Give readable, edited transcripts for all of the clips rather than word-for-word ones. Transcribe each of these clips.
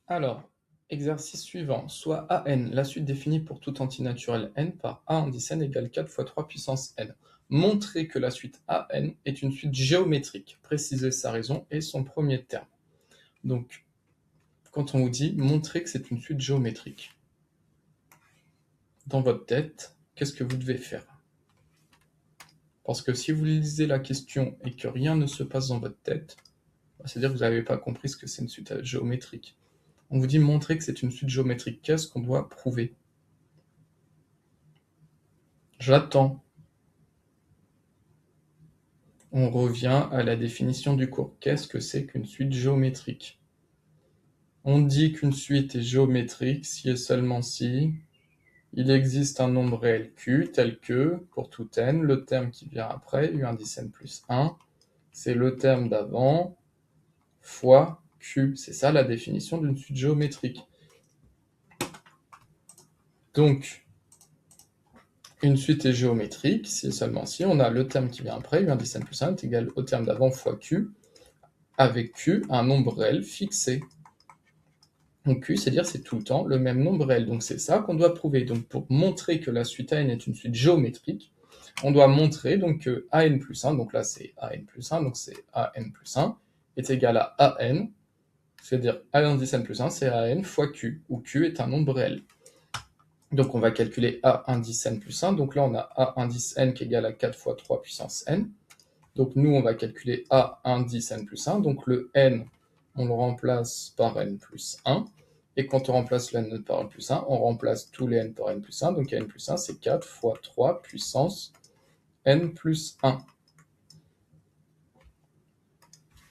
Alors, exercice suivant, soit AN, la suite définie pour tout antinaturel n par A indice n égale 4 fois 3 puissance n. Montrez que la suite AN est une suite géométrique. Précisez sa raison et son premier terme. Donc, quand on vous dit montrer que c'est une suite géométrique, dans votre tête, qu'est-ce que vous devez faire? Parce que si vous lisez la question et que rien ne se passe dans votre tête, c'est-à-dire que vous n'avez pas compris ce que c'est une suite géométrique. On vous dit montrer que c'est une suite géométrique. Qu'est-ce qu'on doit prouver? J'attends. On revient à la définition du cours. Qu'est-ce que c'est qu'une suite géométrique? On dit qu'une suite est géométrique si et seulement si il existe un nombre réel Q tel que, pour tout n, le terme qui vient après, U indice n plus 1, c'est le terme d'avant fois Q. C'est ça la définition d'une suite géométrique. Donc, une suite est géométrique si et seulement si on a le terme qui vient après, U indice n plus 1 est égal au terme d'avant fois Q, avec Q un nombre réel fixé. Donc Q, c'est-à-dire c'est tout le temps le même nombre réel. Donc c'est ça qu'on doit prouver. Donc pour montrer que la suite AN est une suite géométrique, on doit montrer donc que AN plus 1, donc là c'est AN plus 1, donc c'est AN plus 1, est égal à AN, c'est-à-dire A indice n plus 1, c'est AN fois Q, où Q est un nombre réel. Donc on va calculer A indice n plus 1, donc là on a A indice n qui est égal à 4 fois 3 puissance n. Donc nous on va calculer A indice n plus 1, donc le n, on le remplace par n plus 1. Et quand on remplace le n par n plus 1, on remplace tous les n par n plus 1. Donc n plus 1, c'est 4 fois 3 puissance n plus 1.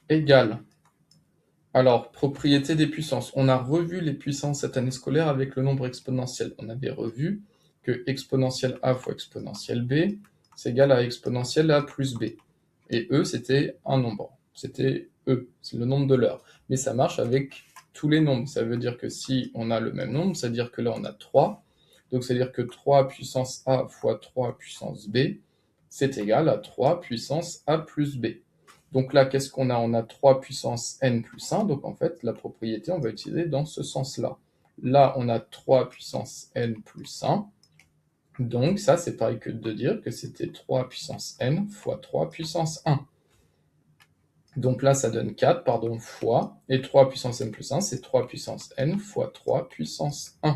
Égale. Alors, propriété des puissances. On a revu les puissances cette année scolaire avec le nombre exponentiel. On avait revu que exponentielle a fois exponentielle b, c'est égal à exponentielle a plus b. Et e, c'était un nombre. C'était e, c'est le nombre de l'heure. Mais ça marche avec tous les nombres. Ça veut dire que si on a le même nombre, c'est-à-dire que là on a 3. Donc c'est-à-dire que 3 puissance a fois 3 puissance b, c'est égal à 3 puissance a plus b. Donc là, qu'est-ce qu'on a? On a 3 puissance n plus 1. Donc en fait, la propriété, on va utiliser dans ce sens-là. Là, on a 3 puissance n plus 1. Donc ça, c'est pareil que de dire que c'était 3 puissance n fois 3 puissance 1. Donc là, ça donne 4, pardon, fois, et 3 puissance n plus 1, c'est 3 puissance n fois 3 puissance 1.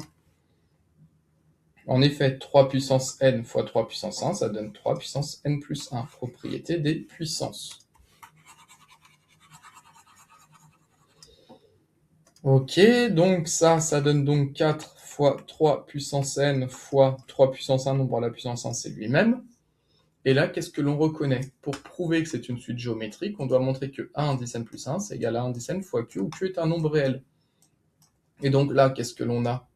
En effet, 3 puissance n fois 3 puissance 1, ça donne 3 puissance n plus 1, propriété des puissances. Ok, donc ça donne donc 4 fois 3 puissance n fois 3 puissance 1, nombre à la puissance 1, c'est lui-même. Et là, qu'est-ce que l'on reconnaît? Pour prouver que c'est une suite géométrique, on doit montrer que A indice n plus 1, c'est égal à A indice n fois Q, où Q est un nombre réel. Et donc là, qu'est-ce que l'on a?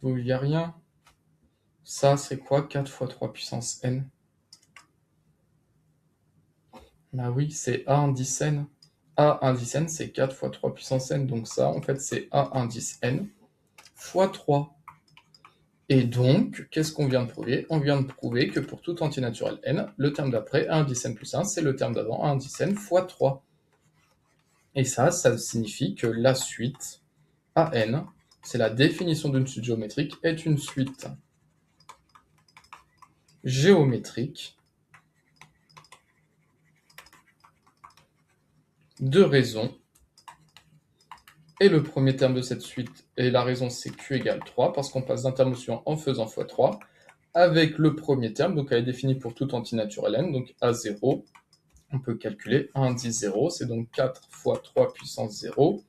Vous voyez rien? Ça, c'est quoi 4 fois 3 puissance n? Bah oui, c'est A indice n. A indice n, c'est 4 fois 3 puissance n. Donc ça, en fait, c'est A indice n fois 3. Et donc, qu'est-ce qu'on vient de prouver? On vient de prouver que pour tout entier naturel n, le terme d'après, A indice n plus 1, c'est le terme d'avant, A indice n fois 3. Et ça signifie que la suite AN, c'est la définition d'une suite géométrique, est une suite géométrique de raisons. Et le premier terme de cette suite, et la raison c'est Q égale 3, parce qu'on passe d'intermotion en faisant x3, avec le premier terme, donc elle est définie pour tout antinaturel n, donc A0, on peut calculer A indice 0, c'est donc 4 fois 3 puissance 0,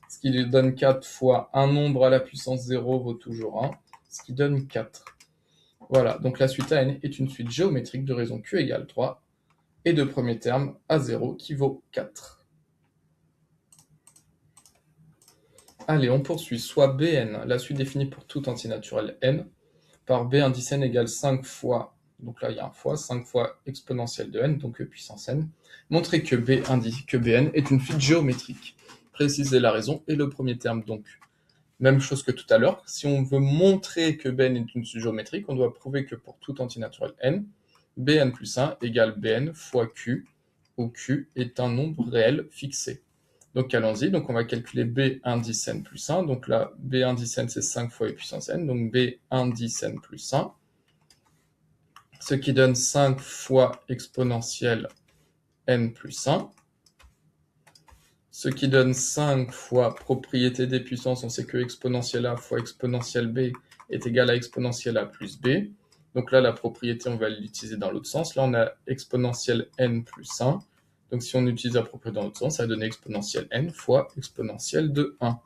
ce qui donne 4 fois un nombre à la puissance 0 vaut toujours 1, ce qui donne 4. Voilà, donc la suite AN est une suite géométrique de raison Q égale 3, et de premier terme A0 qui vaut 4. Allez, on poursuit. Soit Bn, la suite définie pour tout entier naturel n, par B indice n égale 5 fois, donc là il y a un fois, 5 fois exponentielle de n, donc e puissance n. Montrer que Bn est une suite géométrique. Préciser la raison et le premier terme, donc même chose que tout à l'heure. Si on veut montrer que Bn est une suite géométrique, on doit prouver que pour tout entier naturel n, Bn plus 1 égale Bn fois Q, où Q est un nombre réel fixé. Donc allons-y, donc on va calculer b indice n plus 1. Donc là, b indice n, c'est 5 fois e puissance n, donc b indice n plus 1. Ce qui donne 5 fois exponentielle n plus 1. Ce qui donne 5 fois propriété des puissances. On sait que exponentielle a fois exponentielle b est égal à exponentielle a plus b. Donc là, la propriété, on va l'utiliser dans l'autre sens. Là, on a exponentielle n plus 1. Donc si on utilise la propriété dans l'autre sens, ça va donner exponentielle n fois exponentielle de 1.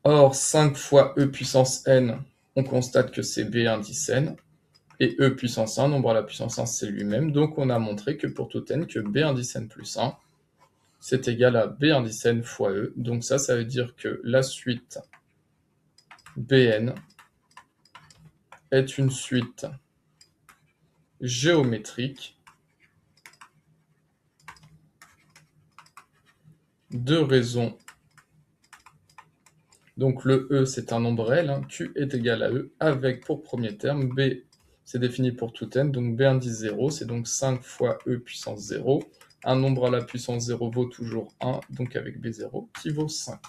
Or, 5 fois e puissance n, on constate que c'est b indice n. Et e puissance 1, nombre à la puissance 1, c'est lui-même. Donc on a montré que pour tout n, que b indice n plus 1, c'est égal à b indice n fois e. Donc ça veut dire que la suite bn est une suite géométrique de raisons. Donc le e, c'est un nombre réel, hein. Q est égal à e, avec pour premier terme, b, c'est défini pour tout n, donc b indice 0, c'est donc 5 fois e puissance 0. Un nombre à la puissance 0 vaut toujours 1, donc avec b0 qui vaut 5.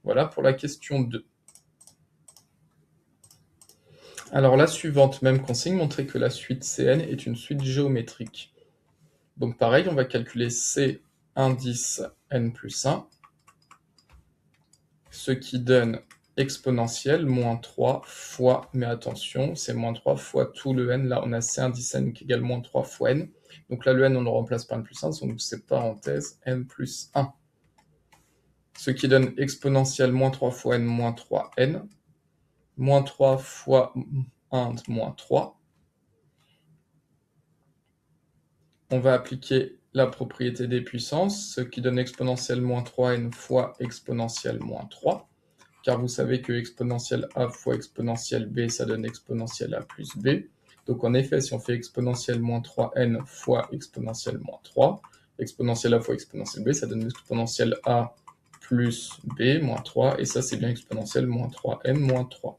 Voilà pour la question 2. Alors la suivante, même consigne, montrer que la suite Cn est une suite géométrique. Donc pareil, on va calculer C indice n plus 1, ce qui donne exponentielle moins 3 fois, mais attention, c'est moins 3 fois tout le n. Là, on a C indice n qui égale moins 3 fois n. Donc là, le n, on le remplace par n plus 1, donc c'est parenthèse n plus 1. Ce qui donne exponentielle moins 3 fois n moins 3n. Moins 3 fois 1, moins 3. On va appliquer la propriété des puissances, ce qui donne exponentielle moins 3n fois exponentielle moins 3. Car vous savez que exponentielle a fois exponentielle b, ça donne exponentielle a plus b. Donc en effet, si on fait exponentielle moins 3n fois exponentielle moins 3, exponentielle a fois exponentielle b, ça donne exponentielle a plus b moins 3, et ça c'est bien exponentielle moins 3n moins 3.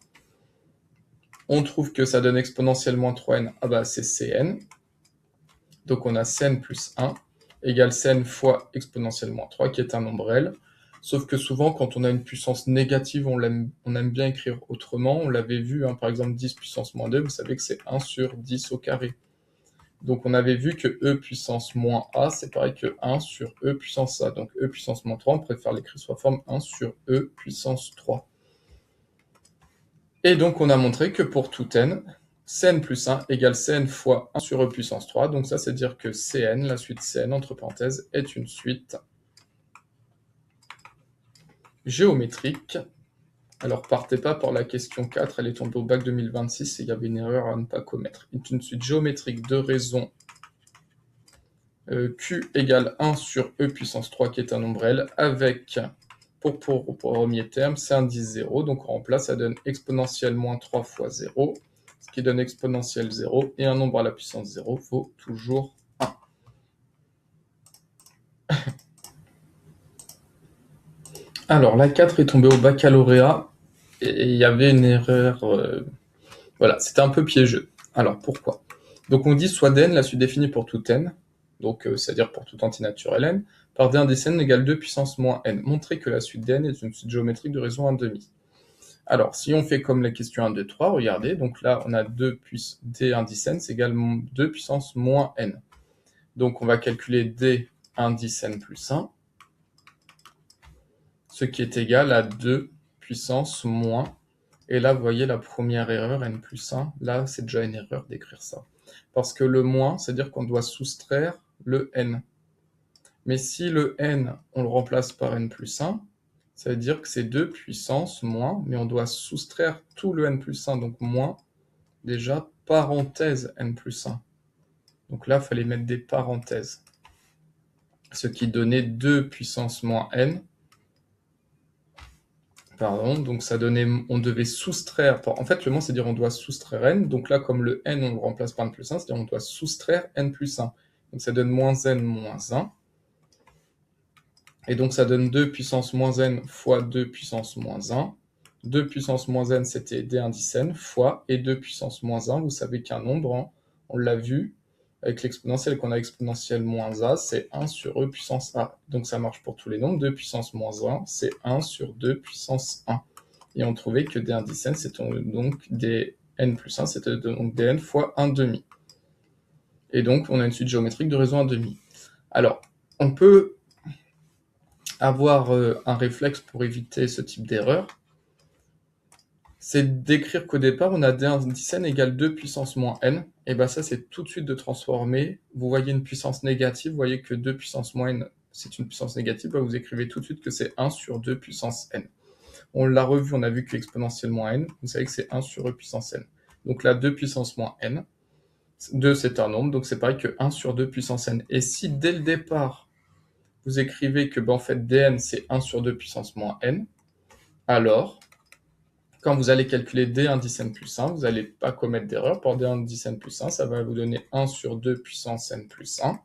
On trouve que ça donne exponentielle moins 3n, ah bah c'est Cn. Donc on a Cn plus 1 égale Cn fois exponentielle moins 3, qui est un nombre réel. Sauf que souvent, quand on a une puissance négative, on aime bien écrire autrement. On l'avait vu, hein, par exemple 10 puissance moins 2, vous savez que c'est 1 sur 10 au carré. Donc on avait vu que e puissance moins a, c'est pareil que 1 sur e puissance a. Donc e puissance moins 3, on préfère l'écrire sous la forme 1 sur e puissance 3. Et donc on a montré que pour tout n, Cn plus 1 égale Cn fois 1 sur e puissance 3. Donc ça, c'est dire que Cn, la suite Cn, entre parenthèses, est une suite géométrique. Alors partez pas par la question 4, elle est tombée au bac 2026 et il y avait une erreur à ne pas commettre. C'est une suite géométrique de raison Q égale 1 sur e puissance 3, qui est un nombre réel, avec, pour premier terme, c'est indice 0. Donc on remplace, ça donne exponentielle moins 3 fois 0, ce qui donne exponentielle 0, et un nombre à la puissance 0 vaut toujours 1. Alors la 4 est tombée au baccalauréat, et il y avait une erreur, voilà, c'était un peu piégeux. Alors pourquoi? Donc on dit soit dn, la suite définie pour tout n, donc c'est-à-dire pour tout entier naturel n, par d indice n égale 2 puissance moins n. Montrer que la suite dn est une suite géométrique de raison 1/2. Alors, si on fait comme les questions 1, 2, 3, regardez, donc là, on a d indice n, c'est égal 2 puissance moins n. Donc, on va calculer d indice n plus 1, ce qui est égal à 2 puissance moins. Et là, vous voyez la première erreur, n plus 1, là, c'est déjà une erreur d'écrire ça. Parce que le moins, c'est-à-dire qu'on doit soustraire le n. Mais si le n, on le remplace par n plus 1, ça veut dire que c'est 2 puissance moins, mais on doit soustraire tout le n plus 1, donc moins, déjà, parenthèse n plus 1. Donc là, il fallait mettre des parenthèses. Ce qui donnait 2 puissance moins n. Pardon, donc ça donnait, on devait soustraire, en fait le moins c'est dire on doit soustraire n, donc là comme le n on le remplace par n plus 1, c'est-à-dire on doit soustraire n plus 1. Donc ça donne moins n moins 1. Et donc ça donne 2 puissance moins n fois 2 puissance moins 1. 2 puissance moins n, c'était d indice n, fois, et 2 puissance moins 1, vous savez qu'un nombre, hein, on l'a vu, avec l'exponentielle qu'on a exponentielle moins a, c'est 1 sur e puissance a. Donc ça marche pour tous les nombres. 2 puissance moins 1, c'est 1 sur 2 puissance 1. Et on trouvait que d1 10n, c'était donc dn plus 1, c'était donc dn fois 1 demi. Et donc, on a une suite géométrique de raison 1 demi. Alors, on peut avoir un réflexe pour éviter ce type d'erreur. C'est d'écrire qu'au départ, on a d1 10n égale 2 puissance moins n. Et bien ça, c'est tout de suite de transformer. Vous voyez une puissance négative, vous voyez que 2 puissance moins n, c'est une puissance négative. Vous écrivez tout de suite que c'est 1 sur 2 puissance n. On l'a revu, on a vu que exponentiellement n, vous savez que c'est 1 sur e puissance n. Donc là, 2 puissance moins n, 2 c'est un nombre, donc c'est pareil que 1 sur 2 puissance n. Et si dès le départ, vous écrivez que en fait dn c'est 1 sur 2 puissance moins n, alors quand vous allez calculer d1 10n plus 1, vous n'allez pas commettre d'erreur. Pour d1 10n plus 1, ça va vous donner 1 sur 2 puissance n plus 1,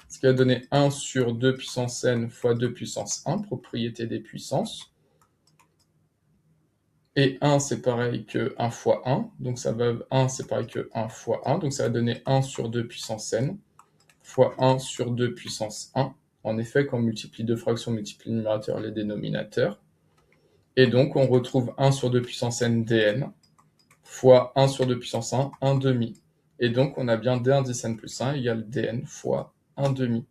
ce qui va donner 1 sur 2 puissance n fois 2 puissance 1, propriété des puissances. Et 1, c'est pareil que 1 fois 1, donc ça va 1, c'est pareil que 1 fois 1, donc ça va donner 1 sur 2 puissance n fois 1 sur 2 puissance 1. En effet, quand on multiplie deux fractions, on multiplie le numérateur et les dénominateurs. Et donc, on retrouve 1 sur 2 puissance n dn fois 1 sur 2 puissance 1, 1 demi. Et donc, on a bien d1 10n plus 1 égale dn fois 1 demi.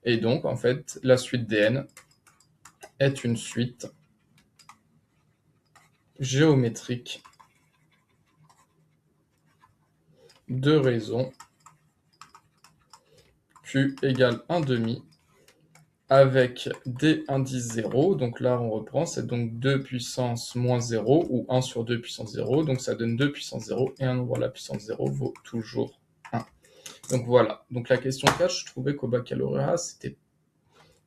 Et donc, en fait, la suite dn est une suite géométrique de raison q égale 1 demi avec d indice 0. Donc là, on reprend, c'est donc 2 puissance moins 0 ou 1 sur 2 puissance 0. Donc ça donne 2 puissance 0 et un nombre à la puissance 0 vaut toujours 1. Donc voilà. Donc la question 4, je trouvais qu'au baccalauréat, c'était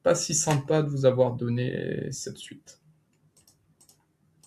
pas si sympa de vous avoir donné cette suite.